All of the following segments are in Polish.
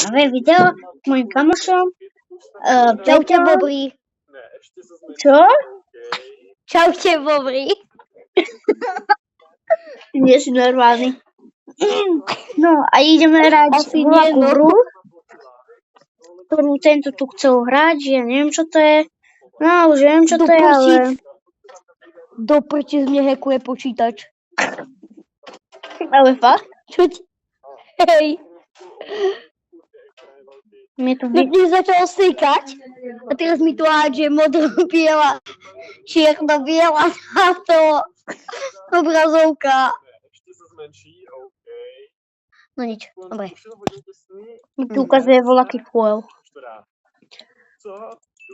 nové video s mojim kamošom. Čaute, Bobry. Čo? Čaute, Bobry. Nie si normálny. No a ideme hrať Asi voľakú nie, no. hru, ktorú tento tu chcel hrať, ja neviem čo to je. No už viem čo to je, ale... Do prči z mne hackuje počítač. Ale fakt? Čo ti? Hej. Mne to No mne začalo stýkať a teraz mi tu hádže modro-biela, čierno-biela táto obrazovka. No nič, dobre. mi tu ukazuje voľaký foil.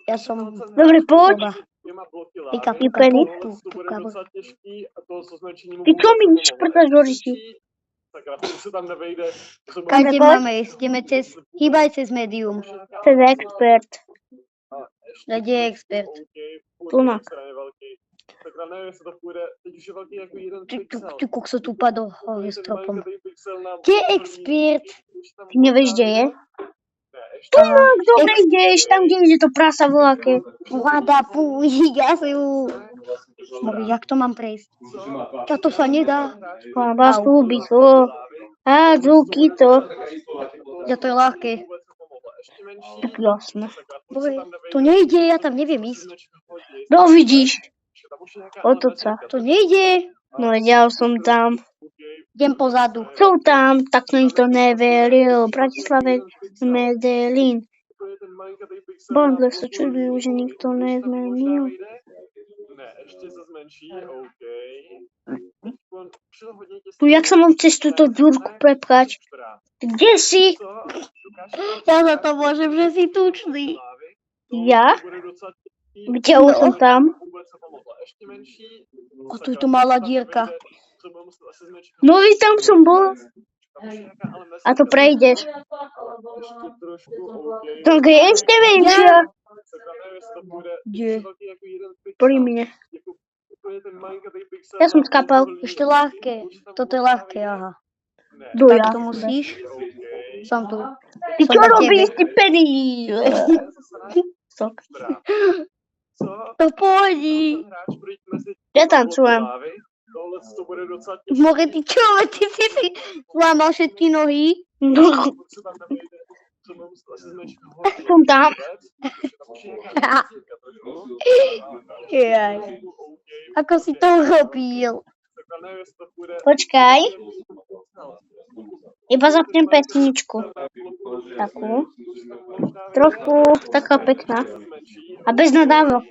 Ja som... Dobre, poď. Pika, Penny. Ty čo mi šprtaš do rysi? Kade máme ísť? Ideme cez... Hýbaj cez médium. Ten expert. Kde je expert? Tunak. Ty kokso tu padol hore stropom. Kde je expert? Ty nevieš, kde je? Tunak, dobre ideš, tam, kde ide to prasa voľaké. Vláda, púj, ja si ju... Jak to mám prejsť? Toto sa nedá. Chvába slúbi so. Á, zvuky to. Ja to je ľahké. Tak jasné. Dobre, to nejde, ja tam neviem ísť. No vidíš. Otoč sa. To nejde. No ja som tam. Idem pozadu. Som tam, tak som im to neveril. Bratislave Medellín. Bondle sa čudujú, že nikto nezmenil. Tu jak sa mám cez túto ďurku prepchať? Kde si? Ja za to môžem, že si tučný. Ja? Kde už som tam? A tu je to malá dierka. No i tam som bol. A to prejdeš. Tak je ešte menšia. Kde? Pri mne. Ja som skapal. Ešte ľahké. Toto je ľahké, aha. Do Tak ja. to musíš. Som tu. Ty Som čo na tebe. robíš, ty Penny? Sok. To pôjdi. Ja tancujem. More, ty čo? Ty si zlámal všetky nohy? No. Som tam. Jaj. Ako si to urobil? Počkaj. Iba zapnem pesničku. Takú. Trošku taká pekná. A bez nadávok.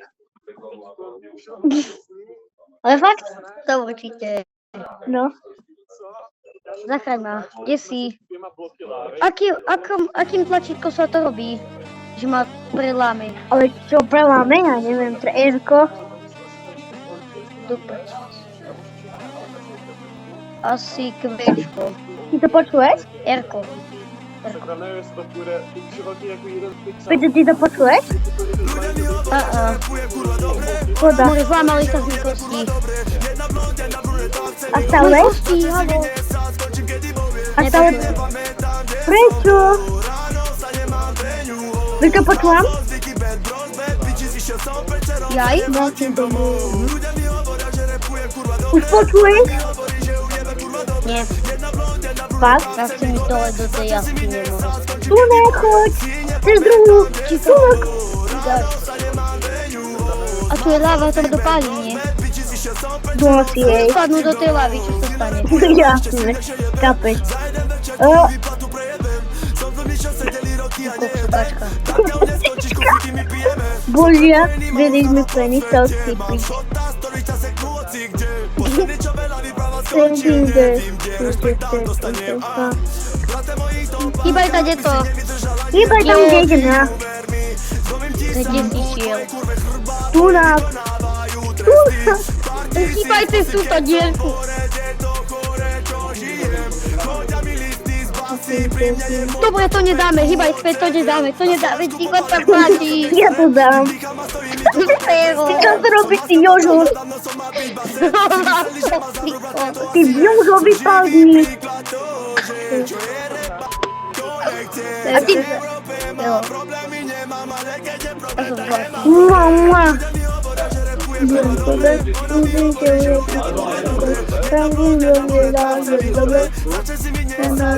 Ale fakt? To určite. No. Zachraň ma. Kde si? Akým tlačítkom sa to robí? Že ma preláme. Ale čo preláme? Ja neviem, Erko. Dupe. Asi kvečko. Ty to počuješ? Erko. Peťo, ty to počuješ? Voda. More, zlámali sa z mých kostí. A stále? Kostí, halo. A stále? Prečo? Víš, čo počúvam? Jaj? Už počuješ? Nie. Fakt? Ja chcem ísť dole do tej jaskyne. Tu nechoď! Cez druhú! Tunak! A tu je láva, to ma dopáli, nie? Donosí jej. Spadnú do tej lávy, čo sa stane? Jasné. Kapeš. Koksokačka. Božia, vedeli sme Penny sa odsypiť. Hýbaj sa, deto. Hýbaj tam, kde idem ja. Kde si šiel? Tunak. Tunak. Hýbaj cez túto dierku. Dobre, to nedáme, hýbaj späť, to nedáme, ti ma sa páči. Ja to dám. Pero. Ty čo to robíš, ty Jožo? Ty Jožo, vypadni. A ty... Jo. Mua, mua. Wiem sobie, mówicie, że prawdziwie nie daje sobie. Na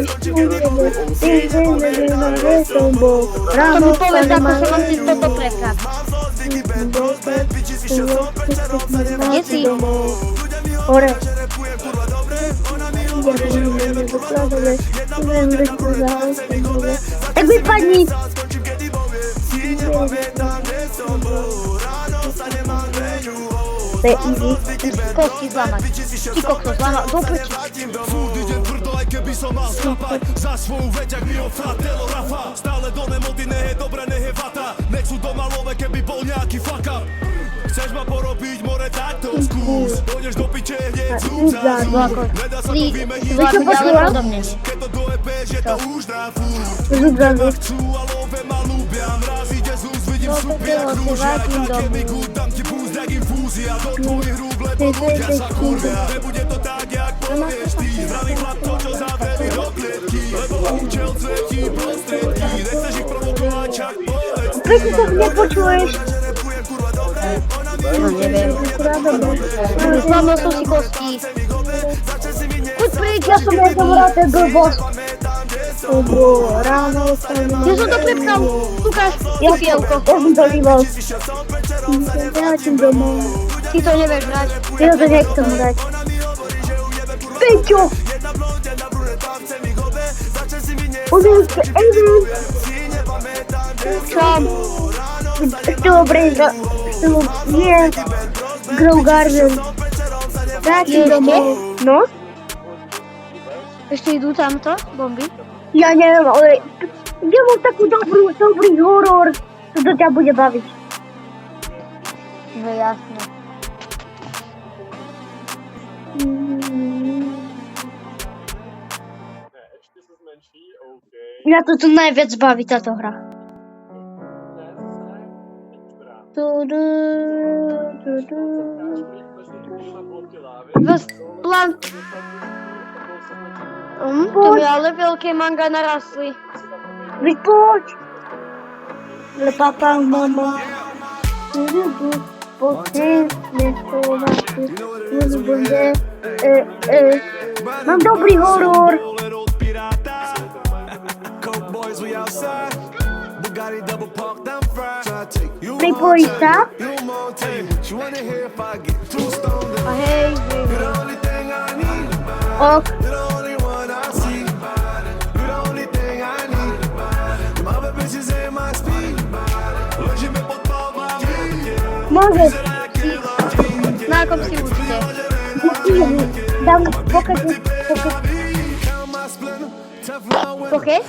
świecie na rzeczą, bo To rano mi powiedz, wcale ma jako semantyk, to prepka. Jest i... Ore. Jakby pani... Kości złamać. Ci kokso złamał. Dobry ci. За свою вечер ми офратело рафа Стале до немоти не е добре, не е вата Нек су дома лове ке би бол някакви фака Chceš ma porobiť, more tak to skús Dojdeš do piče, hneď zub za zub Nedá sa to vymeniť, Ale do mnie. keď to dojebeš, je to už na furt Rzut za rzut. Chcú a love ma ľúbia Mraz ide z úst, vidím súb jak rúžia Keď mi gud, dám ti púst jak infúzia Do tvojich rúk, lebo ľudia sa kurvia Nebude to tak, jak povieš ty Zdravý chlap to, čo zavrie do klietky Lebo účel cvetí prostriedky Nechceš ich provokovať, čak povedz Wiesz, co mnie poczułeś? No nie wiem. Mam nosy kości. Chodź pryć, Ja sobie jestem ratę do was. To było rano, Jezu, to prepkam. Łukasz, ja piełko. bym doliwał. Ja tym domu. Ty to nie wiesz grać. Ja to nie chcę grać. Pyciu! Użyjcie, Sam. Dobry, nie, Grow Garden. Takim domu. No? Jeszcze idą tam to? Bombi? Ja nie wiem, ale ja mam taki dobry horror, to do ciebie będzie bawić. No jasne. Ja to najwięcej bawi ta to gra. Plan. To miały wielkie manga narasły. Wychodź! Ale papa, mama. Potężne słowacy. Będę... Mam dobry horror. Playboysta? A hej, Ok. Może. na jaką si uczcie? Dam pocket. Pocket?